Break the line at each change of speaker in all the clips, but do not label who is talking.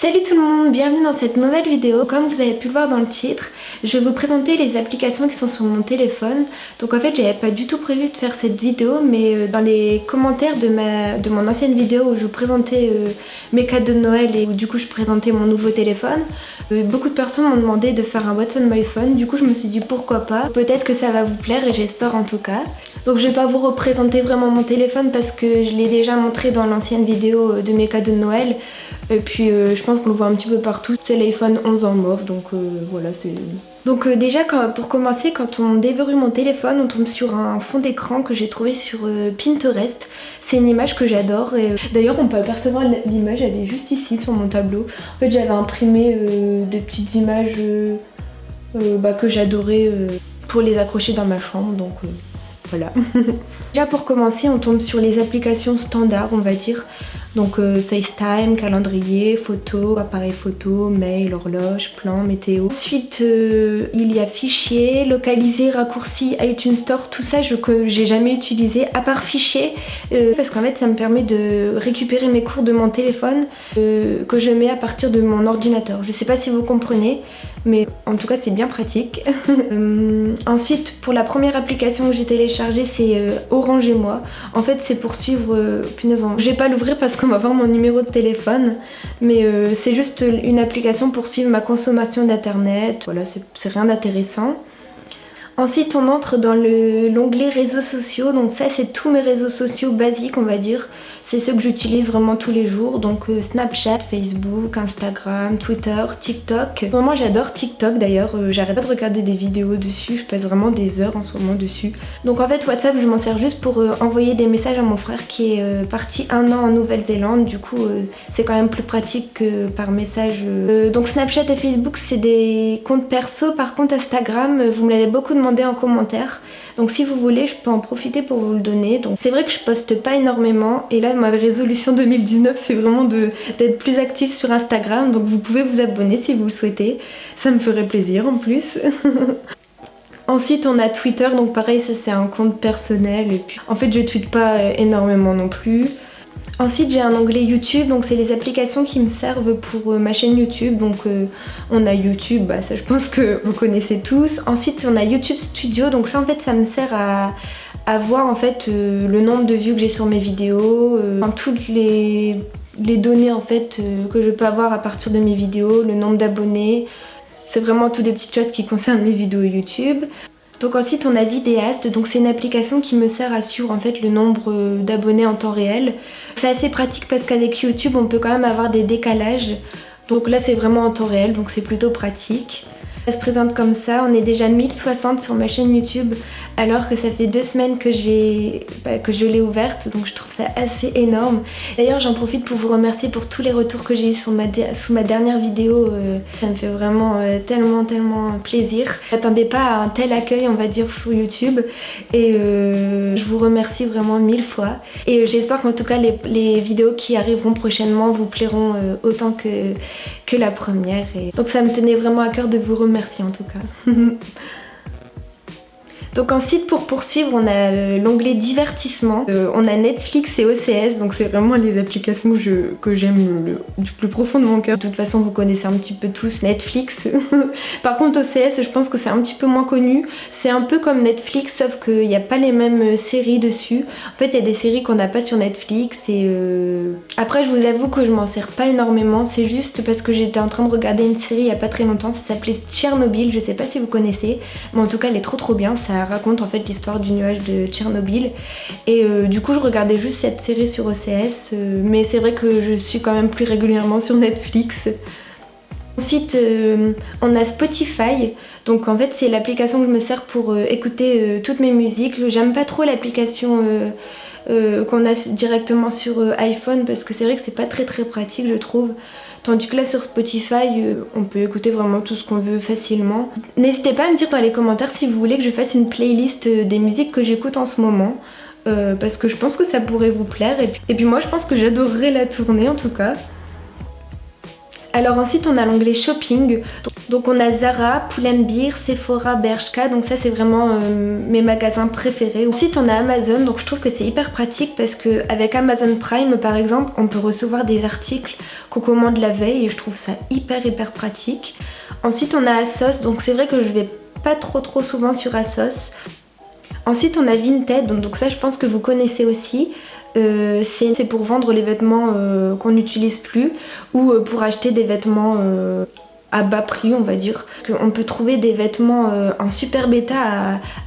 Salut tout le monde, bienvenue dans cette nouvelle vidéo. Comme vous avez pu le voir dans le titre, je vais vous présenter les applications qui sont sur mon téléphone. Donc en fait j'avais pas du tout prévu de faire cette vidéo, mais dans les commentaires de mon ancienne vidéo où je vous présentais mes cadeaux de Noël et où du coup je présentais mon nouveau téléphone, beaucoup de personnes m'ont demandé de faire un What's on my phone. Du coup je me suis dit pourquoi pas, peut-être que ça va vous plaire et j'espère en tout cas. Donc je vais pas vous représenter vraiment mon téléphone parce que je l'ai déjà montré dans l'ancienne vidéo de mes cadeaux de Noël. Et puis je pense qu'on le voit un petit peu partout, c'est l'iPhone 11 en mauve, donc voilà c'est... Donc déjà pour commencer, quand on déverrouille mon téléphone, on tombe sur un fond d'écran que j'ai trouvé sur Pinterest. C'est une image que j'adore et d'ailleurs on peut apercevoir l'image, elle est juste ici sur mon tableau. En fait j'avais imprimé des petites images que j'adorais pour les accrocher dans ma chambre, donc voilà. Déjà pour commencer, on tombe sur les applications standards, on va dire. Donc FaceTime, calendrier, photo, appareil photo, mail, horloge, plan, météo. Ensuite il y a fichiers, localiser, raccourci, iTunes Store, tout ça que j'ai jamais utilisé à part fichiers parce qu'en fait ça me permet de récupérer mes cours de mon téléphone que je mets à partir de mon ordinateur. Je sais pas si vous comprenez, mais en tout cas c'est bien pratique. Ensuite pour la première application que j'ai téléchargée c'est Orange et moi. En fait c'est pour suivre... punaise, je vais pas l'ouvrir parce qu'on va voir mon numéro de téléphone, mais c'est juste une application pour suivre ma consommation d'internet. Voilà, c'est rien d'intéressant. Ensuite on entre dans l'onglet réseaux sociaux, donc ça c'est tous mes réseaux sociaux basiques on va dire, c'est ceux que j'utilise vraiment tous les jours, donc Snapchat, Facebook, Instagram, Twitter, TikTok. Moi j'adore TikTok d'ailleurs, j'arrête pas de regarder des vidéos dessus, je passe vraiment des heures en ce moment dessus. Donc en fait WhatsApp je m'en sers juste pour envoyer des messages à mon frère qui est parti 1 an en Nouvelle-Zélande, du coup c'est quand même plus pratique que par message. Donc Snapchat et Facebook c'est des comptes perso, par contre Instagram vous me l'avez beaucoup demandé en commentaire, donc si vous voulez je peux en profiter pour vous le donner. Donc c'est vrai que je poste pas énormément et là ma résolution 2019 c'est vraiment d'être plus active sur Instagram, donc vous pouvez vous abonner si vous le souhaitez, ça me ferait plaisir en plus. Ensuite on a Twitter, donc pareil ça c'est un compte personnel et puis en fait je tweete pas énormément non plus. Ensuite j'ai un onglet YouTube, donc c'est les applications qui me servent pour ma chaîne YouTube. Donc on a YouTube, ça je pense que vous connaissez tous. Ensuite on a YouTube Studio, donc ça en fait ça me sert à voir en fait le nombre de vues que j'ai sur mes vidéos, toutes les données en fait que je peux avoir à partir de mes vidéos, le nombre d'abonnés. C'est vraiment toutes des petites choses qui concernent mes vidéos YouTube. Donc ensuite on a Vidéaste, donc c'est une application qui me sert à suivre en fait le nombre d'abonnés en temps réel. C'est assez pratique parce qu'avec YouTube on peut quand même avoir des décalages. Donc là c'est vraiment en temps réel, donc c'est plutôt pratique. Ça se présente comme ça, on est déjà 1060 sur ma chaîne YouTube alors que ça fait 2 semaines que je l'ai ouverte, donc je trouve ça assez énorme. D'ailleurs j'en profite pour vous remercier pour tous les retours que j'ai eu sous ma dernière vidéo, ça me fait vraiment tellement plaisir. Je m'attendais pas à un tel accueil on va dire sur YouTube et je vous remercie vraiment 1000 fois et j'espère qu'en tout cas les vidéos qui arriveront prochainement vous plairont autant que la première et donc ça me tenait vraiment à cœur de vous remercier en tout cas. Donc ensuite pour poursuivre on a l'onglet divertissement, on a Netflix et OCS, donc c'est vraiment les applications que j'aime du plus profond de mon cœur. De toute façon vous connaissez un petit peu tous Netflix. Par contre OCS je pense que c'est un petit peu moins connu, c'est un peu comme Netflix sauf qu'il n'y a pas les mêmes séries dessus. En fait il y a des séries qu'on n'a pas sur Netflix et après je vous avoue que je m'en sers pas énormément, c'est juste parce que j'étais en train de regarder une série il y a pas très longtemps, ça s'appelait Tchernobyl, je sais pas si vous connaissez, mais en tout cas elle est trop bien, ça raconte en fait l'histoire du nuage de Tchernobyl et du coup je regardais juste cette série sur OCS mais c'est vrai que je suis quand même plus régulièrement sur Netflix. Ensuite on a Spotify, donc en fait c'est l'application que je me sers pour écouter toutes mes musiques. J'aime pas trop l'application qu'on a directement sur iPhone parce que c'est vrai que c'est pas très pratique je trouve. Tandis que là sur Spotify, on peut écouter vraiment tout ce qu'on veut facilement. N'hésitez pas à me dire dans les commentaires si vous voulez que je fasse une playlist des musiques que j'écoute en ce moment. Parce que je pense que ça pourrait vous plaire. Et puis moi je pense que j'adorerais la tourner en tout cas. Alors ensuite on a l'onglet shopping, donc on a Zara, Pull&Bear, Sephora, Bershka, donc ça c'est vraiment mes magasins préférés. Ensuite on a Amazon, donc je trouve que c'est hyper pratique parce qu'avec Amazon Prime par exemple on peut recevoir des articles qu'on commande la veille et je trouve ça hyper pratique. Ensuite on a ASOS, donc c'est vrai que je vais pas trop souvent sur ASOS. Ensuite on a Vinted, donc ça je pense que vous connaissez aussi. C'est pour vendre les vêtements qu'on n'utilise plus ou pour acheter des vêtements à bas prix on va dire. On peut trouver des vêtements en super bêta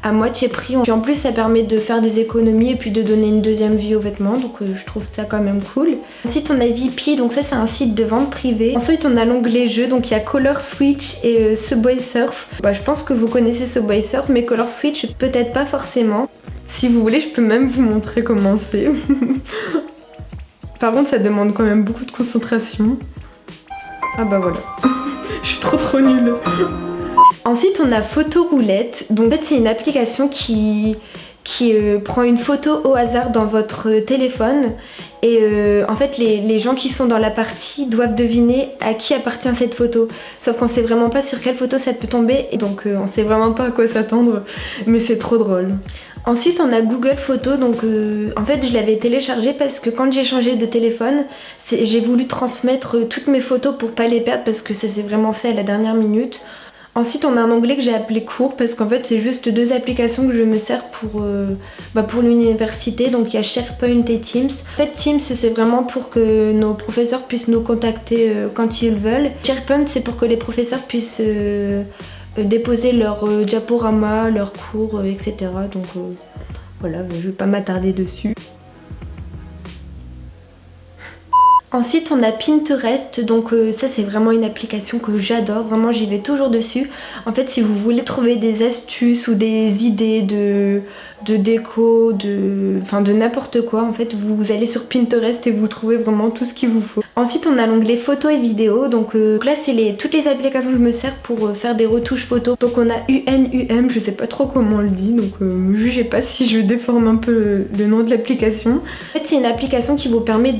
à moitié prix. Puis en plus ça permet de faire des économies et puis de donner une deuxième vie aux vêtements, donc je trouve ça quand même cool. Ensuite on a Vipy, donc ça c'est un site de vente privée. Ensuite on a l'onglet jeux, donc il y a Color Switch et Subway Surf. Je pense que vous connaissez Subway Surf mais Color Switch peut-être pas forcément. Si vous voulez, je peux même vous montrer comment c'est. Par contre, ça demande quand même beaucoup de concentration. Ah bah voilà. Je suis trop nulle. Ensuite, on a Photo Roulette. Donc en fait, c'est une application qui prend une photo au hasard dans votre téléphone. Et en fait, les gens qui sont dans la partie doivent deviner à qui appartient cette photo. Sauf qu'on sait vraiment pas sur quelle photo ça peut tomber. Et donc on sait vraiment pas à quoi s'attendre. Mais c'est trop drôle. Ensuite on a Google Photos, donc en fait je l'avais téléchargé parce que quand j'ai changé de téléphone, j'ai voulu transmettre toutes mes photos pour pas les perdre parce que ça s'est vraiment fait à la dernière minute. Ensuite on a un onglet que j'ai appelé cours parce qu'en fait c'est juste deux applications que je me sers pour l'université, donc il y a SharePoint et Teams. En fait Teams c'est vraiment pour que nos professeurs puissent nous contacter quand ils veulent. SharePoint c'est pour que les professeurs puissent déposer leur diaporama, leurs cours, etc. Donc voilà, je vais pas m'attarder dessus. Ensuite on a Pinterest, donc ça c'est vraiment une application que j'adore, vraiment j'y vais toujours dessus. En fait si vous voulez trouver des astuces ou des idées de déco, de n'importe quoi, en fait vous allez sur Pinterest et vous trouvez vraiment tout ce qu'il vous faut. Ensuite on a l'onglet photos et vidéos, donc là c'est toutes les applications que je me sers pour faire des retouches photos. Donc on a UNUM, je sais pas trop comment on le dit, donc je sais pas si je déforme un peu le nom de l'application. En fait c'est une application qui vous permet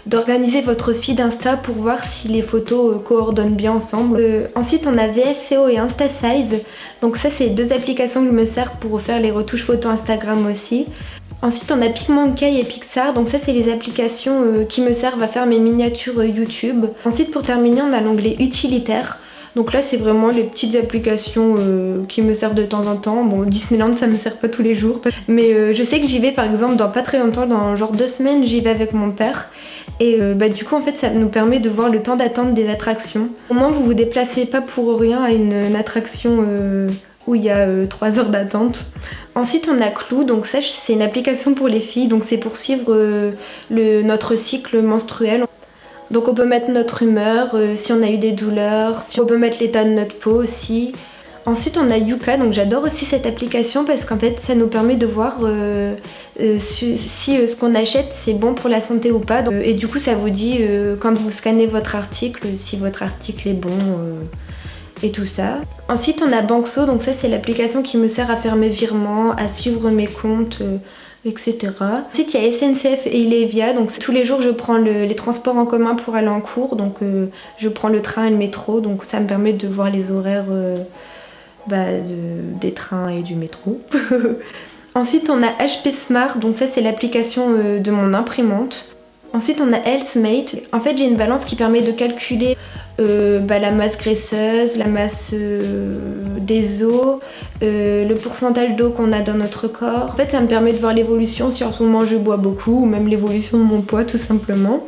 d'organiser votre feed Insta pour voir si les photos coordonnent bien ensemble. Ensuite on a VSCO et InstaSize, donc ça c'est deux applications que je me sers pour faire les retouches photos Instagram aussi. Ensuite on a PicMonkey et Pixar, donc ça c'est les applications qui me servent à faire mes miniatures YouTube. Ensuite pour terminer on a l'onglet utilitaire. Donc là c'est vraiment les petites applications qui me servent de temps en temps. Bon Disneyland ça me sert pas tous les jours. Mais je sais que j'y vais par exemple dans pas très longtemps, dans genre 2 semaines j'y vais avec mon père. Et du coup en fait ça nous permet de voir le temps d'attente des attractions. Au moins vous vous déplacez pas pour rien à une attraction où il y a 3 heures d'attente. Ensuite on a Clou, donc ça c'est une application pour les filles, donc c'est pour suivre notre cycle menstruel. Donc on peut mettre notre humeur, si on a eu des douleurs, on peut mettre l'état de notre peau aussi. Ensuite on a Yuka, donc j'adore aussi cette application parce qu'en fait ça nous permet de voir si ce qu'on achète c'est bon pour la santé ou pas. Et du coup ça vous dit quand vous scannez votre article si votre article est bon et tout ça. Ensuite on a Bankso, donc ça c'est l'application qui me sert à faire mes virements, à suivre mes comptes, etc. Ensuite il y a SNCF et Ilevia, donc tous les jours je prends les transports en commun pour aller en cours, donc je prends le train et le métro, donc ça me permet de voir les horaires des trains et du métro. Ensuite on a HP Smart, donc ça c'est l'application de mon imprimante. Ensuite on a Healthmate, en fait j'ai une balance qui permet de calculer la masse graisseuse, la masse des os, le pourcentage d'eau qu'on a dans notre corps. En fait ça me permet de voir l'évolution si en ce moment je bois beaucoup ou même l'évolution de mon poids tout simplement.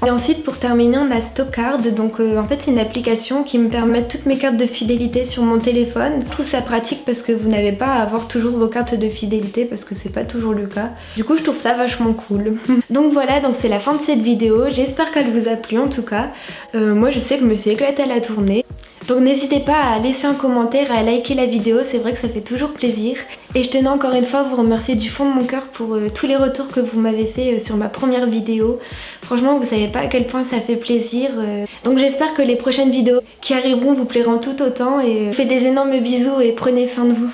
Et ensuite pour terminer on a Stockcard, donc en fait c'est une application qui me permet de toutes mes cartes de fidélité sur mon téléphone. Je trouve ça pratique parce que vous n'avez pas à avoir toujours vos cartes de fidélité parce que c'est pas toujours le cas. Du coup je trouve ça vachement cool. Donc voilà, donc c'est la fin de cette vidéo, j'espère qu'elle vous a plu en tout cas. Moi je sais que je me suis éclatée à la tournée. Donc n'hésitez pas à laisser un commentaire, à liker la vidéo, c'est vrai que ça fait toujours plaisir. Et je tenais encore une fois à vous remercier du fond de mon cœur pour tous les retours que vous m'avez fait sur ma première vidéo. Franchement vous savez pas à quel point ça fait plaisir. Donc j'espère que les prochaines vidéos qui arriveront vous plairont tout autant et je vous fais des énormes bisous et prenez soin de vous.